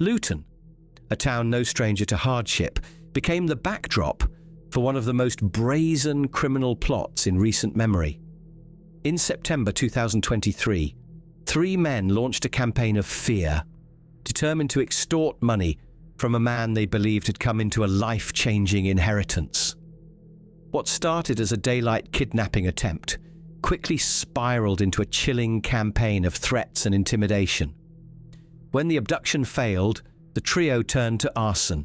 Luton, a town no stranger to hardship, became the backdrop for one of the most brazen criminal plots in recent memory. In September 2023, 3 men launched a campaign of fear, determined to extort money from a man they believed had come into a life-changing inheritance. What started as a daylight kidnapping attempt quickly spiraled into a chilling campaign of threats and intimidation. When the abduction failed, the trio turned to arson,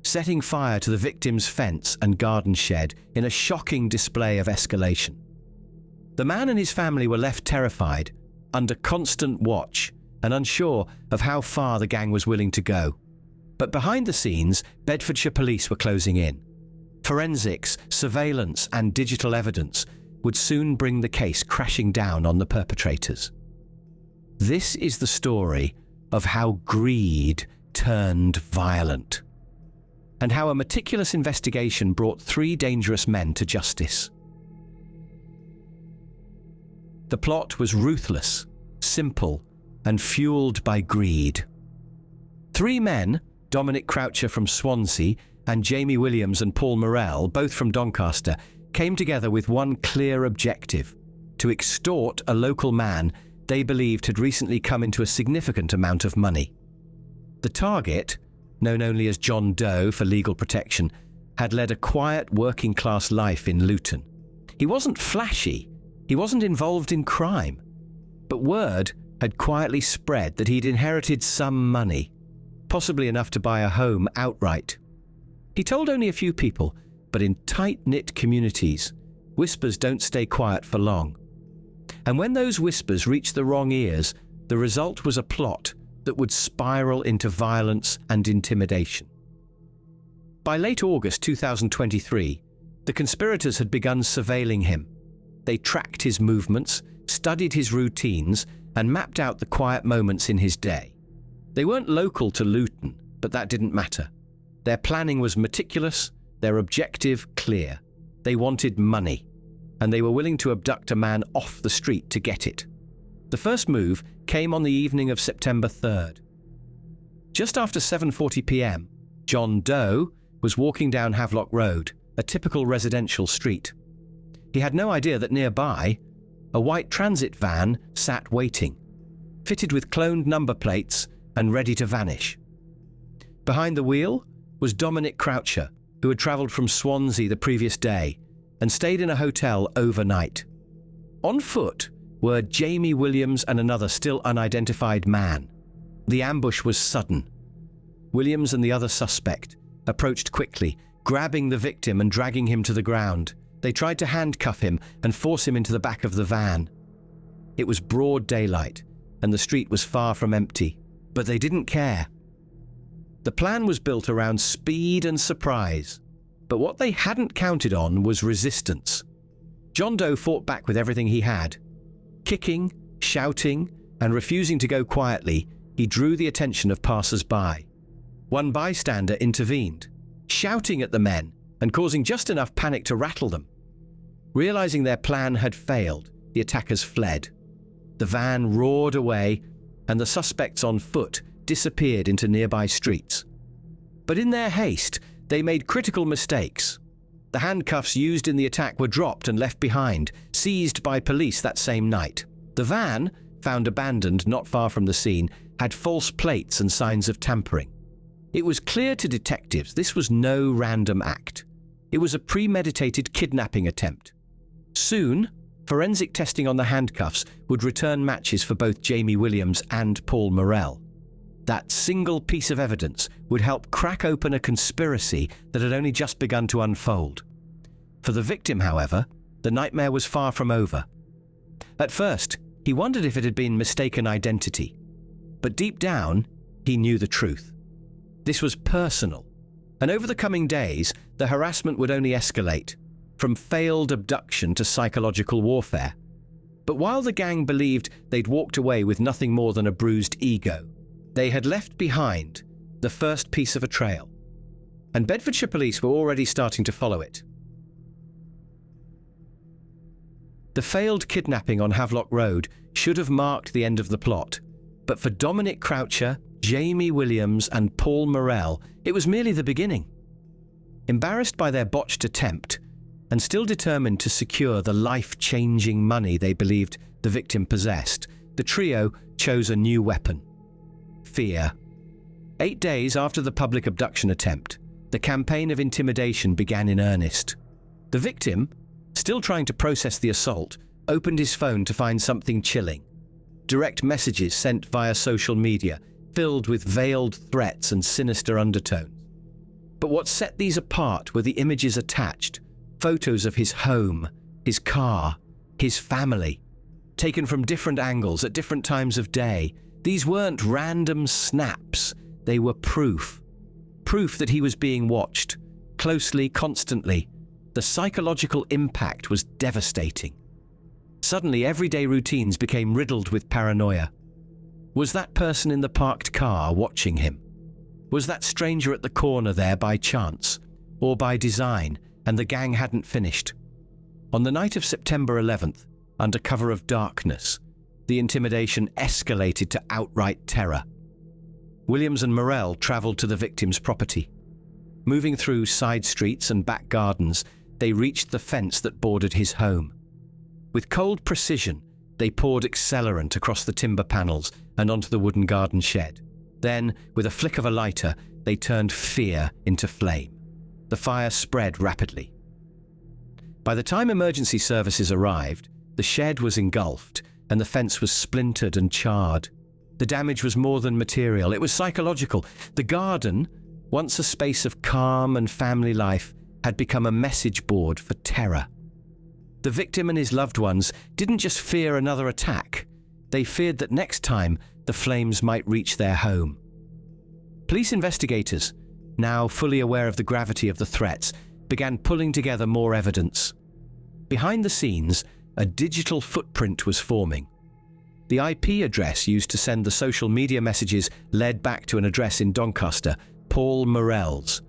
setting fire to the victim's fence and garden shed in a shocking display of escalation. The man and his family were left terrified, under constant watch, and unsure of how far the gang was willing to go. But behind the scenes, Bedfordshire police were closing in. Forensics, surveillance, and digital evidence would soon bring the case crashing down on the perpetrators. This is the story of how greed turned violent, and how a meticulous investigation brought 3 dangerous men to justice. The plot was ruthless, simple, and fueled by greed. 3 men, Dominic Croucher from Swansea and Jamie Williams and Paul Morell, both from Doncaster, came together with one clear objective: to extort a local man they believed had recently come into a significant amount of money. The target, known only as John Doe for legal protection, had led a quiet working-class life in Luton. He wasn't flashy, he wasn't involved in crime, but word had quietly spread that he'd inherited some money, possibly enough to buy a home outright. He told only a few people, but in tight-knit communities, whispers don't stay quiet for long. And when those whispers reached the wrong ears, the result was a plot that would spiral into violence and intimidation. By late August 2023, the conspirators had begun surveilling him. They tracked his movements, studied his routines, and mapped out the quiet moments in his day. They weren't local to Luton, but that didn't matter. Their planning was meticulous, their objective clear. They wanted money, and they were willing to abduct a man off the street to get it. The first move came on the evening of September 3rd. Just after 7:40 p.m, John Doe was walking down Havelock Road, a typical residential street. He had no idea that nearby, a white transit van sat waiting, fitted with cloned number plates and ready to vanish. Behind the wheel was Dominic Croucher, who had travelled from Swansea the previous day and stayed in a hotel overnight. On foot were Jamie Williams and another still unidentified man. The ambush was sudden. Williams and the other suspect approached quickly, grabbing the victim and dragging him to the ground. They tried to handcuff him and force him into the back of the van. It was broad daylight, and the street was far from empty, but they didn't care. The plan was built around speed and surprise, but what they hadn't counted on was resistance. John Doe fought back with everything he had. Kicking, shouting, and refusing to go quietly, he drew the attention of passers-by. One bystander intervened, shouting at the men and causing just enough panic to rattle them. Realizing their plan had failed, the attackers fled. The van roared away, and the suspects on foot disappeared into nearby streets. But in their haste, they made critical mistakes. The handcuffs used in the attack were dropped and left behind, seized by police that same night. The van, found abandoned not far from the scene, had false plates and signs of tampering. It was clear to detectives this was no random act. It was a premeditated kidnapping attempt. Soon, forensic testing on the handcuffs would return matches for both Jamie Williams and Paul Morell. That single piece of evidence would help crack open a conspiracy that had only just begun to unfold. For the victim, however, the nightmare was far from over. At first, he wondered if it had been mistaken identity. But deep down, he knew the truth. This was personal, and over the coming days, the harassment would only escalate, from failed abduction to psychological warfare. But while the gang believed they'd walked away with nothing more than a bruised ego, they had left behind the first piece of a trail, and Bedfordshire police were already starting to follow it. The failed kidnapping on Havelock Road should have marked the end of the plot, but for Dominic Croucher, Jamie Williams and Paul Morrell, it was merely the beginning. Embarrassed by their botched attempt, and still determined to secure the life-changing money they believed the victim possessed, the trio chose a new weapon: fear. 8 days after the public abduction attempt, the campaign of intimidation began in earnest. The victim, still trying to process the assault, opened his phone to find something chilling. Direct messages sent via social media, filled with veiled threats and sinister undertones. But what set these apart were the images attached: photos of his home, his car, his family, taken from different angles at different times of day. These weren't random snaps, they were proof. Proof that he was being watched, closely, constantly. The psychological impact was devastating. Suddenly, everyday routines became riddled with paranoia. Was that person in the parked car watching him? Was that stranger at the corner there by chance, or by design, and the gang hadn't finished? On the night of September 11th, under cover of darkness, the intimidation escalated to outright terror. Williams and Morrell travelled to the victim's property. Moving through side streets and back gardens, they reached the fence that bordered his home. With cold precision, they poured accelerant across the timber panels and onto the wooden garden shed. Then, with a flick of a lighter, they turned fear into flame. The fire spread rapidly. By the time emergency services arrived, the shed was engulfed and the fence was splintered and charred. The damage was more than material, it was psychological. The garden, once a space of calm and family life, had become a message board for terror. The victim and his loved ones didn't just fear another attack, they feared that next time the flames might reach their home. Police investigators, now fully aware of the gravity of the threats, began pulling together more evidence. Behind the scenes, a digital footprint was forming. The IP address used to send the social media messages led back to an address in Doncaster, Paul Morrell's.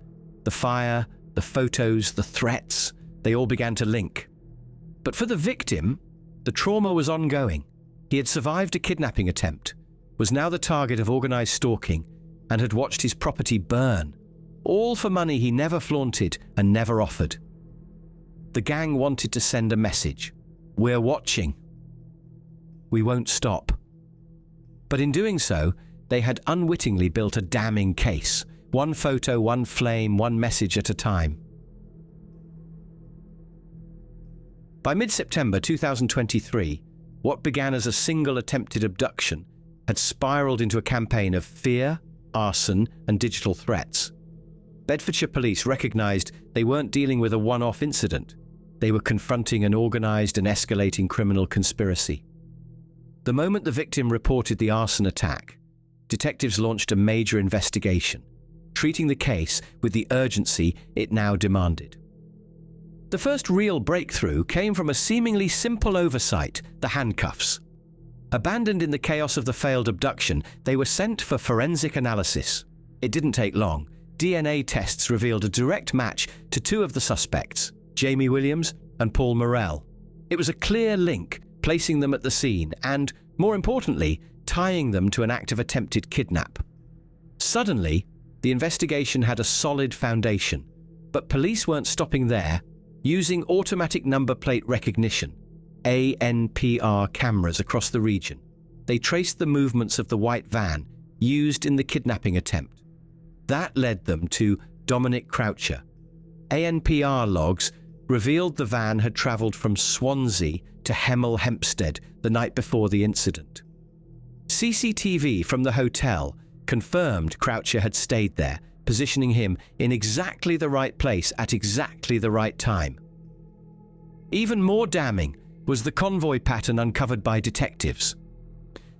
The fire, the photos, the threats, they all began to link. But for the victim, the trauma was ongoing. He had survived a kidnapping attempt, was now the target of organised stalking, and had watched his property burn, all for money he never flaunted and never offered. The gang wanted to send a message: we're watching. We won't stop. But in doing so, they had unwittingly built a damning case, one photo, one flame, one message at a time. By mid-September 2023, what began as a single attempted abduction had spiraled into a campaign of fear, arson, and digital threats. Bedfordshire police recognised they weren't dealing with a one-off incident. They were confronting an organised and escalating criminal conspiracy. The moment the victim reported the arson attack, detectives launched a major investigation, treating the case with the urgency it now demanded. The first real breakthrough came from a seemingly simple oversight: the handcuffs. Abandoned in the chaos of the failed abduction, they were sent for forensic analysis. It didn't take long. DNA tests revealed a direct match to two of the suspects, Jamie Williams and Paul Morrell. It was a clear link, placing them at the scene and, more importantly, tying them to an act of attempted kidnap. Suddenly, the investigation had a solid foundation, but police weren't stopping there. Using automatic number plate recognition, ANPR cameras across the region, they traced the movements of the white van used in the kidnapping attempt. That led them to Dominic Croucher. ANPR logs revealed the van had travelled from Swansea to Hemel Hempstead the night before the incident. CCTV from the hotel confirmed Croucher had stayed there, positioning him in exactly the right place at exactly the right time. Even more damning was the convoy pattern uncovered by detectives.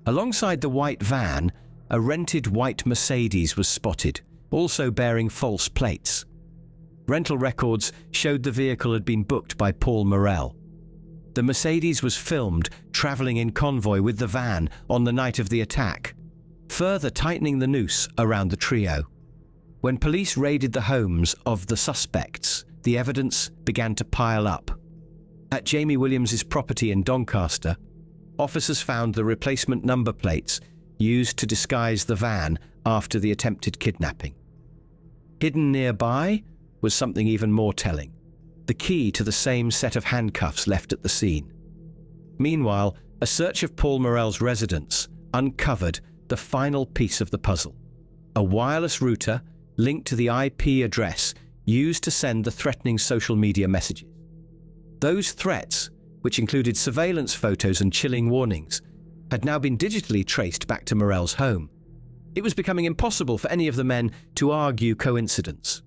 Alongside the white van, a rented white Mercedes was spotted, also bearing false plates. Rental records showed the vehicle had been booked by Paul Morrell. The Mercedes was filmed travelling in convoy with the van on the night of the attack, further tightening the noose around the trio. When police raided the homes of the suspects, the evidence began to pile up. At Jamie Williams' property in Doncaster, officers found the replacement number plates used to disguise the van after the attempted kidnapping. Hidden nearby was something even more telling: the key to the same set of handcuffs left at the scene. Meanwhile, a search of Paul Morell's residence uncovered the final piece of the puzzle: a wireless router linked to the IP address used to send the threatening social media messages. Those threats, which included surveillance photos and chilling warnings, had now been digitally traced back to Morell's home. It was becoming impossible for any of the men to argue coincidence.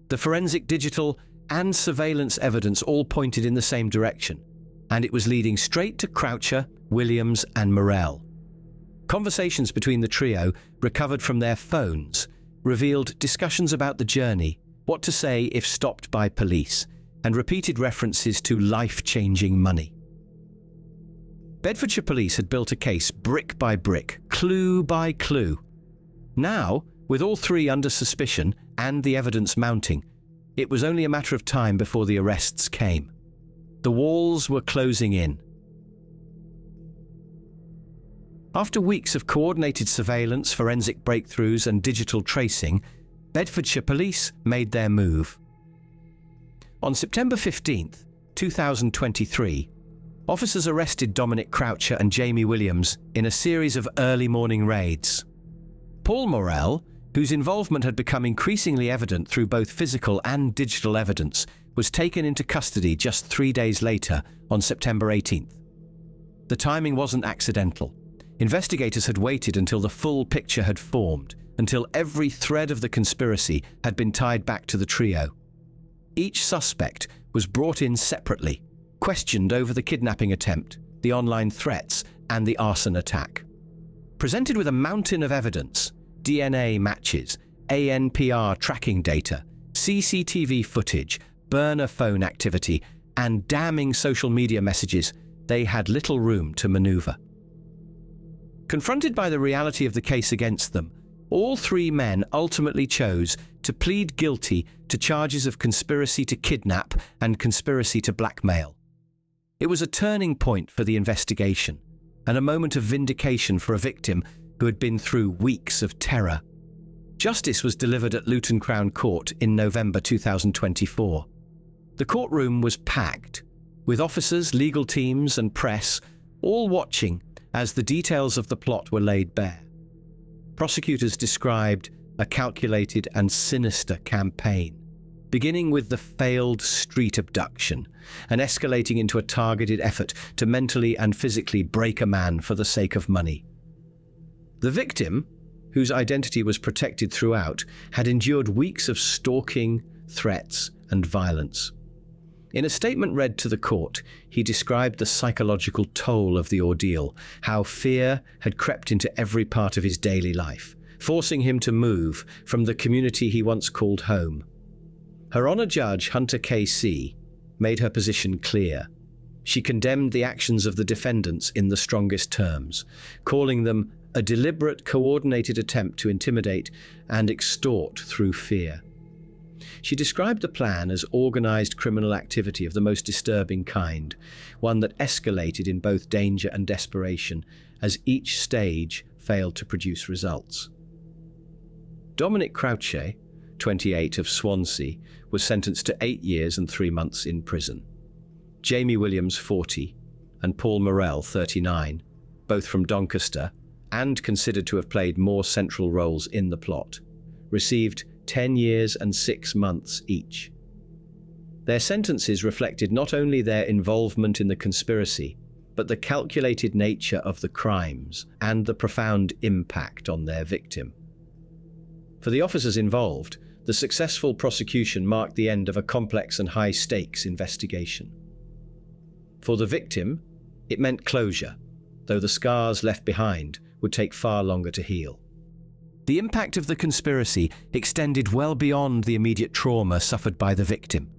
The forensic digital and surveillance evidence all pointed in the same direction, and it was leading straight to Croucher, Williams, and Morell. Conversations between the trio, recovered from their phones, revealed discussions about the journey, what to say if stopped by police, and repeated references to life-changing money. Bedfordshire police had built a case brick by brick, clue by clue. Now, with all three under suspicion and the evidence mounting, it was only a matter of time before the arrests came. The walls were closing in. After weeks of coordinated surveillance, forensic breakthroughs, and digital tracing, Bedfordshire police made their move. On September 15, 2023, officers arrested Dominic Croucher and Jamie Williams in a series of early morning raids. Paul Morell, whose involvement had become increasingly evident through both physical and digital evidence, was taken into custody just 3 days later, on September 18th. The timing wasn't accidental. Investigators had waited until the full picture had formed, until every thread of the conspiracy had been tied back to the trio. Each suspect was brought in separately, questioned over the kidnapping attempt, the online threats, and the arson attack. Presented with a mountain of evidence, DNA matches, ANPR tracking data, CCTV footage, burner phone activity, and damning social media messages, they had little room to maneuver. Confronted by the reality of the case against them, all three men ultimately chose to plead guilty to charges of conspiracy to kidnap and conspiracy to blackmail. It was a turning point for the investigation, and a moment of vindication for a victim who had been through weeks of terror. Justice was delivered at Luton Crown Court in November 2024. The courtroom was packed, with officers, legal teams, and press all watching as the details of the plot were laid bare. Prosecutors described a calculated and sinister campaign, beginning with the failed street abduction and escalating into a targeted effort to mentally and physically break a man for the sake of money. The victim, whose identity was protected throughout, had endured weeks of stalking, threats, and violence. In a statement read to the court, he described the psychological toll of the ordeal, how fear had crept into every part of his daily life, forcing him to move from the community he once called home. Her Honour Judge, Hunter K.C., made her position clear. She condemned the actions of the defendants in the strongest terms, calling them a deliberate, coordinated attempt to intimidate and extort through fear. She described the plan as organised criminal activity of the most disturbing kind, one that escalated in both danger and desperation as each stage failed to produce results. Dominic Croucher, 28, of Swansea, was sentenced to 8 years and 3 months in prison. Jamie Williams, 40, and Paul Morell, 39, both from Doncaster, and considered to have played more central roles in the plot, received 10 years and 6 months each. Their sentences reflected not only their involvement in the conspiracy, but the calculated nature of the crimes and the profound impact on their victim. For the officers involved, the successful prosecution marked the end of a complex and high-stakes investigation. For the victim, it meant closure, though the scars left behind would take far longer to heal. The impact of the conspiracy extended well beyond the immediate trauma suffered by the victim.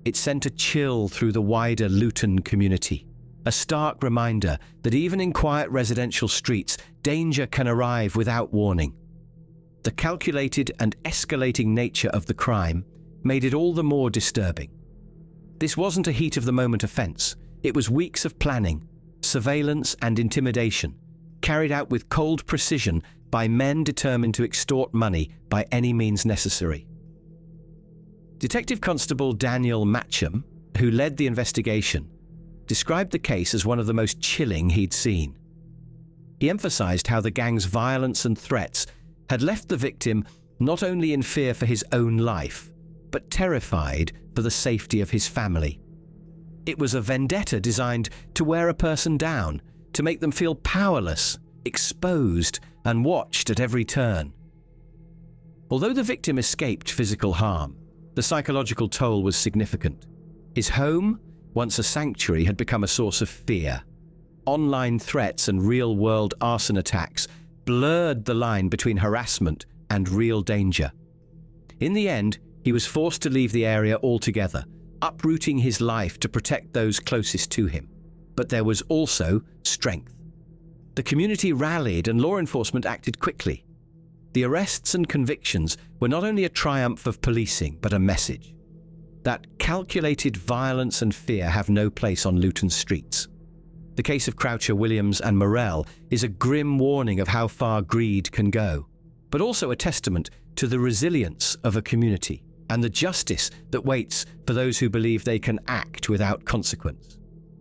It sent a chill through the wider Luton community, a stark reminder that even in quiet residential streets, danger can arrive without warning. The calculated and escalating nature of the crime made it all the more disturbing. This wasn't a heat-of-the-moment offence. It was weeks of planning, surveillance, and intimidation, carried out with cold precision by men determined to extort money by any means necessary. Detective Constable Daniel Matcham, who led the investigation, described the case as one of the most chilling he'd seen. He emphasized how the gang's violence and threats had left the victim not only in fear for his own life, but terrified for the safety of his family. It was a vendetta designed to wear a person down, to make them feel powerless, exposed, and watched at every turn. Although the victim escaped physical harm, the psychological toll was significant. His home, once a sanctuary, had become a source of fear. Online threats and real-world arson attacks blurred the line between harassment and real danger. In the end, he was forced to leave the area altogether, uprooting his life to protect those closest to him. But there was also strength. The community rallied and law enforcement acted quickly. The arrests and convictions were not only a triumph of policing, but a message that calculated violence and fear have no place on Luton's streets. The case of Croucher, Williams, and Morell is a grim warning of how far greed can go, but also a testament to the resilience of a community and the justice that waits for those who believe they can act without consequence.